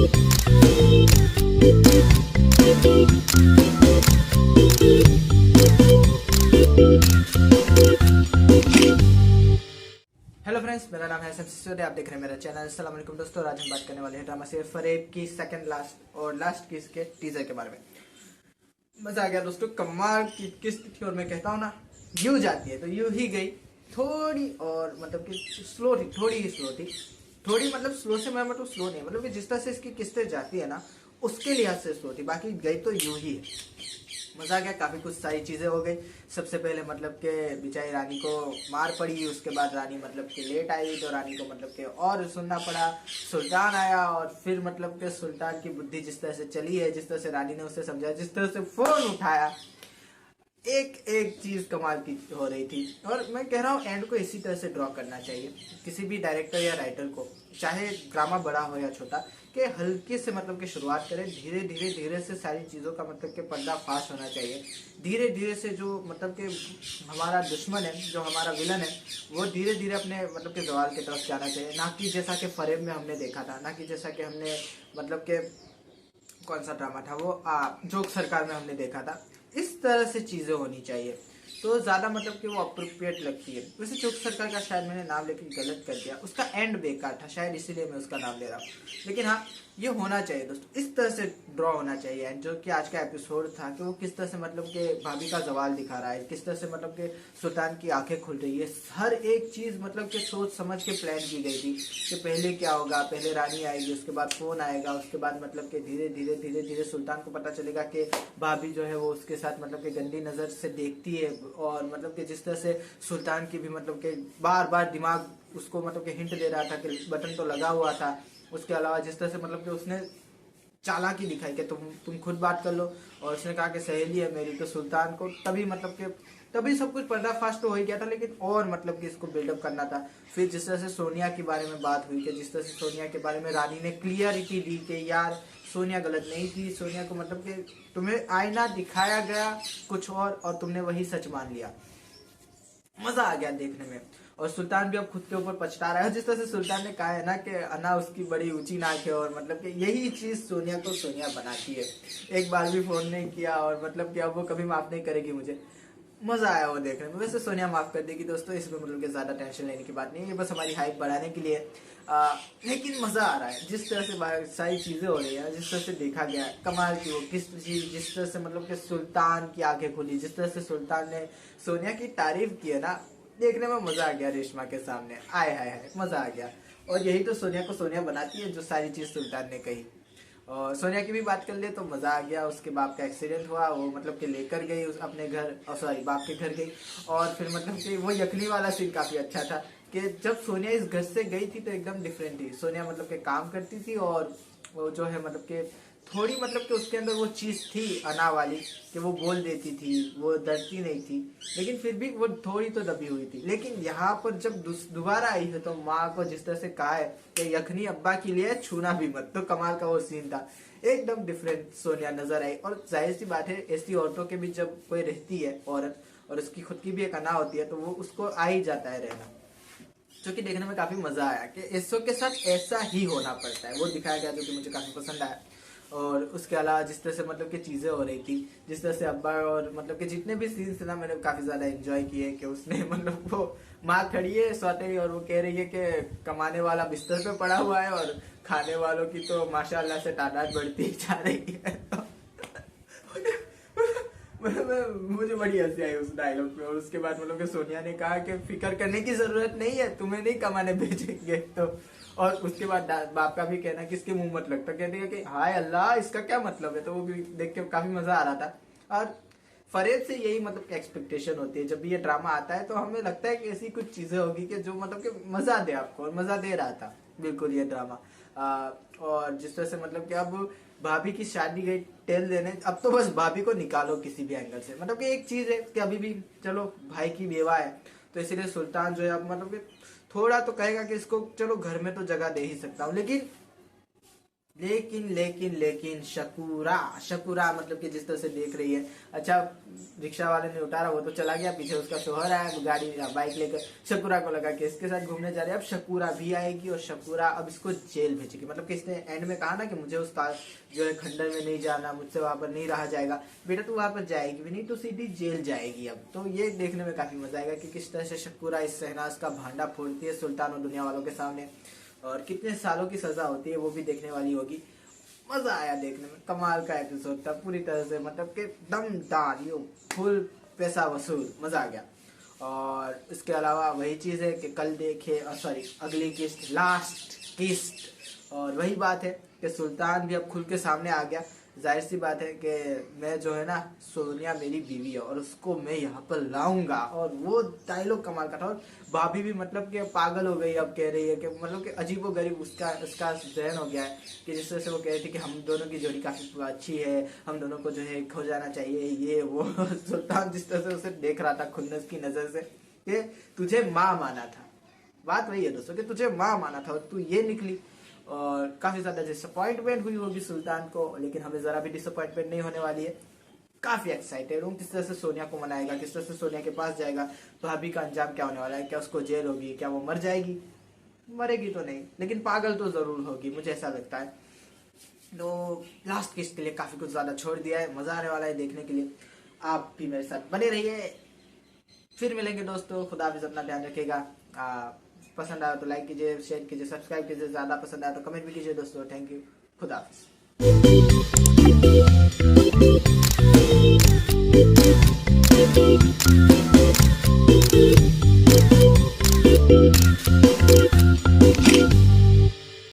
Hello friends, मेरा नाम है सिसोदिया। आप देख रहे हैं मेरा चैनल। अस्सलाम वालेकुम दोस्तों। आज हम बात करने वाले हैं ड्रामा से फरेब की सेकंड लास्ट किस के टीजर के बारे में। मजा आ गया दोस्तों। कमाल की किस्त थी और मैं कहता हूँ ना, यूं जाती है तो यूं ही गई। थोड़ी और मतलब कि स्लो थी, थोड़ी ही स्लो थी। थोड़ी मतलब स्लो से मैं मतलब स्लो नहीं, मतलब कि जिस तरह से इसकी किस्तें जाती है ना, उसके लिहाज से स्लो थी। बाकी गई तो यूं ही है। मजा आ गया। काफी कुछ सारी चीजें हो गई। सबसे पहले मतलब के बेचारी रानी को मार पड़ी, उसके बाद रानी मतलब के लेट आई तो रानी को मतलब के और सुनना पड़ा। सुल्तान आया और फिर मतलब के सुल्तान की बुद्धि जिस तरह से चली है, जिस तरह से रानी ने उसे समझाया, जिस तरह से फोन उठाया, एक एक चीज कमाल की हो रही थी। और मैं कह रहा हूँ एंड को इसी तरह से ड्रॉ करना चाहिए किसी भी डायरेक्टर या राइटर को, चाहे ड्रामा बड़ा हो या छोटा, कि हल्के से मतलब कि शुरुआत करें। धीरे धीरे धीरे से सारी चीज़ों का मतलब कि पर्दाफाश होना चाहिए। धीरे धीरे से जो मतलब कि हमारा दुश्मन है, जो हमारा विलन है, वो धीरे धीरे अपने मतलब के जवाल की तरफ जाना चाहिए। ना कि जैसा कि फरेब में हमने देखा था, ना कि जैसा कि हमने मतलब के कौन सा ड्रामा था वो जोक सरकार में हमने देखा था। इस तरह से चीजें होनी चाहिए तो ज्यादा मतलब कि वो अप्रोप्रिएट लगती है। वैसे जोक सरकार का शायद मैंने नाम लेकर गलत कर दिया, उसका एंड बेकार था शायद, इसीलिए मैं उसका नाम ले रहा हूँ। लेकिन हाँ, ये होना चाहिए दोस्तों, इस तरह से ड्रॉ होना चाहिए। एंड जो कि आज का एपिसोड था कि वो किस तरह से मतलब कि भाभी का जवाल दिखा रहा है, किस तरह से मतलब कि सुल्तान की आंखें खुल रही है। हर एक चीज मतलब कि सोच समझ के प्लान की गई थी कि पहले क्या होगा, पहले रानी आएगी, उसके बाद फोन आएगा, उसके बाद मतलब कि धीरे धीरे धीरे धीरे सुल्तान को पता चलेगा कि भाभी जो है वो उसके साथ मतलब कि गंदी नजर से देखती है। और मतलब कि जिस तरह से सुल्तान की भी मतलब कि बार बार दिमाग उसको मतलब कि हिंट दे रहा था कि बटन तो लगा हुआ था। उसके अलावा जिस तरह से मतलब कि उसने चालाकी दिखाई कि तुम खुद बात कर लो, और उसने कहा कि सहेली है मेरी, तो सुल्तान को तभी मतलब कि तभी सब कुछ पर्दाफाश तो हो ही गया था। लेकिन और मतलब कि इसको बिल्डअप करना था। फिर जिस तरह से सोनिया के बारे में बात हुई कि जिस तरह से सोनिया के बारे में रानी ने क्लियरिटी दी कि यार सोनिया गलत नहीं थी, सोनिया को मतलब कि तुम्हें आईना दिखाया गया कुछ और तुमने वही सच मान लिया। मजा आ गया देखने में। और सुल्तान भी अब खुद के ऊपर पछता रहा है। जिस तरह से सुल्तान ने कहा है ना कि अना उसकी बड़ी ऊंची नाक है, और मतलब कि यही चीज सोनिया को सोनिया बनाती है। एक बार भी फोन नहीं किया और मतलब कि अब वो कभी माफ नहीं करेगी मुझे। मजा आया वो देखने में। वैसे सोनिया माफ कर देगी दोस्तों, इसमें मतलब कि ज्यादा टेंशन लेने की बात नहीं है, ये बस हमारी हाइप बढ़ाने के लिए। लेकिन मजा आ रहा है जिस तरह से सारी चीजें हो रही है, जिस तरह से देखा गया है। कमाल की वो किस चीज, जिस तरह से मतलब कि सुल्तान की आंखें खुली, जिस तरह से सुल्तान ने सोनिया की तारीफ की है ना, देखने में मजा आ गया। रेशमा के सामने आय हाय हाय, मजा आ गया। और यही तो सोनिया को सोनिया बनाती है, जो सारी चीज सुल्तान ने कही। और सोनिया की भी बात कर ले तो मजा आ गया। उसके बाप का एक्सीडेंट हुआ, वो मतलब कि लेकर गई अपने घर, सॉरी बाप के घर गई। और फिर मतलब कि वो यखनी वाला सीन काफी अच्छा था कि जब सोनिया इस घर से गई थी तो एकदम डिफरेंट थी। सोनिया मतलब कि काम करती थी, और वो जो है मतलब कि थोड़ी मतलब कि उसके अंदर वो चीज थी अना वाली, कि वो बोल देती थी, वो डरती नहीं थी। लेकिन फिर भी वो थोड़ी तो दबी हुई थी। लेकिन यहाँ पर जब दोबारा आई है तो माँ को जिस तरह से कहा है कि यखनी अब्बा के लिए छूना भी मत, तो कमाल का वो सीन था। एकदम डिफरेंट सोनिया नजर आई। और जाहिर सी बात है, ऐसी औरतों के भी जब कोई रहती है औरत, और उसकी खुद की भी एक अना होती है, तो वो उसको आ ही जाता है रहना। जो कि देखने में काफी मजा आया कि ऐसो के साथ ऐसा ही होना पड़ता है, वो दिखाया गया, जो कि मुझे काफी पसंद आया। और उसके अलावा जिस तरह से मतलब कि चीजें हो रही थी, जिस तरह से अब्बा और मतलब कि जितने भी सीन्स थे ना, मैंने काफी ज्यादा एंजॉय किए। कि उसने मतलब वो माँ खड़ी है सौतेली, और वो कह रही है कि कमाने वाला बिस्तर पे पड़ा हुआ है और खाने वालों की तो माशाल्लाह से तादाद बढ़ती ही जा रही है। मुझे बड़ी हंसी आई उस डायलॉग पे। और उसके बाद मतलब कि सोनिया ने कहा कि फिक्र करने की जरूरत नहीं है, तुम्हें नहीं कमाने भेजेंगे तो। और उसके बाद बाप का भी कहना कि इसके मुंह मत लगता, कहते हैं कि हाय अल्लाह इसका क्या मतलब है। तो वो भी देख के काफी मजा आ रहा था। और फरेब से यही मतलब एक्सपेक्टेशन होती है, जब भी ये ड्रामा आता है तो हमें लगता है कि ऐसी कुछ चीजें होगी कि जो मतलब कि मजा दे आपको, और मजा दे रहा था बिल्कुल ये ड्रामा। और जिस तरह से मतलब कि अब भाभी की शादी गई टेल देने, अब तो बस भाभी को निकालो किसी भी एंगल से। मतलब कि एक चीज है कि अभी भी चलो भाई की बेवा है, तो इसीलिए सुल्तान जो है अब मतलब कि थोड़ा तो कहेगा कि इसको चलो घर में तो जगह दे ही सकता हूँ। लेकिन लेकिन शकूरा शकूरा मतलब कि जिस तरह से देख रही है, अच्छा रिक्शा वाले ने उतारा, वो तो चला गया, पीछे उसका शोहर आया गाड़ी बाइक लेकर, शकूरा को लगा कि इसके साथ घूमने जा रहे हैं, अब शकूरा भी आएगी और शकूरा अब इसको जेल भेजेगी। मतलब कि इसने एंड में कहा ना कि मुझे उस जो है खंडर में नहीं जाना, मुझसे वहां पर नहीं रहा जाएगा। बेटा तू वहां पर जाएगी भी नहीं, तो सीधी जेल जाएगी। अब तो ये देखने में काफी मजा आएगा कि किस तरह से शकूरा इस शहनाज का भांडा फोड़ती है सुल्तान और दुनिया वालों के सामने, और कितने सालों की सजा होती है वो भी देखने वाली होगी। मजा आया देखने में, कमाल का एपिसोड था पूरी तरह से, मतलब कि दमदार, यो फुल पैसा वसूल, मजा आ गया। और इसके अलावा वही चीज है कि कल देखे, सॉरी अगली किस्त, लास्ट किस्त, और वही बात है कि सुल्तान भी अब खुल के सामने आ गया। जाहिर सी बात है कि मैं जो है ना, सोनिया मेरी बीवी है और उसको मैं यहाँ पर लाऊंगा, और वो डायलॉग कमाल का था। और भाभी भी मतलब कि पागल हो गई, अब कह रही है कि मतलब कि अजीबो गरीब उसका जहन हो गया है कि जिस तरह से वो कह रही थी कि हम दोनों की जोड़ी काफी अच्छी है, हम दोनों को जो है खो जाना चाहिए, ये वो सुल्तान जिस तरह से उसे देख रहा था खुन्नस की नजर से कि तुझे माँ माना था। बात वही है दोस्तों कि तुझे माँ माना था और तू ये निकली, और काफी ज्यादा डिसअपॉइंटमेंट हुई होगी सुल्तान को, लेकिन हमें जरा भी डिसअपॉइंटमेंट नहीं होने वाली है। काफी एक्साइटेड हूँ किस तरह से सोनिया को मनाएगा, किस तरह से सोनिया के पास जाएगा, तो अभी का अंजाम क्या होने वाला है, क्या उसको जेल होगी, क्या वो मर जाएगी, मरेगी तो नहीं लेकिन पागल तो जरूर होगी, मुझे ऐसा लगता है। तो लास्ट किस्त के लिए काफी कुछ ज्यादा छोड़ दिया है, मजा आने वाला है देखने के लिए। आप भी मेरे साथ बने रहिए, फिर मिलेंगे दोस्तों, खुदा हाफिज़, अपना ध्यान रखिएगा। पसंद आया तो लाइक कीजिए, शेयर कीजिए, सब्सक्राइब कीजिए, ज्यादा पसंद आया तो कमेंट भी कीजिए दोस्तों। थैंक यू, खुदा हाफिज़।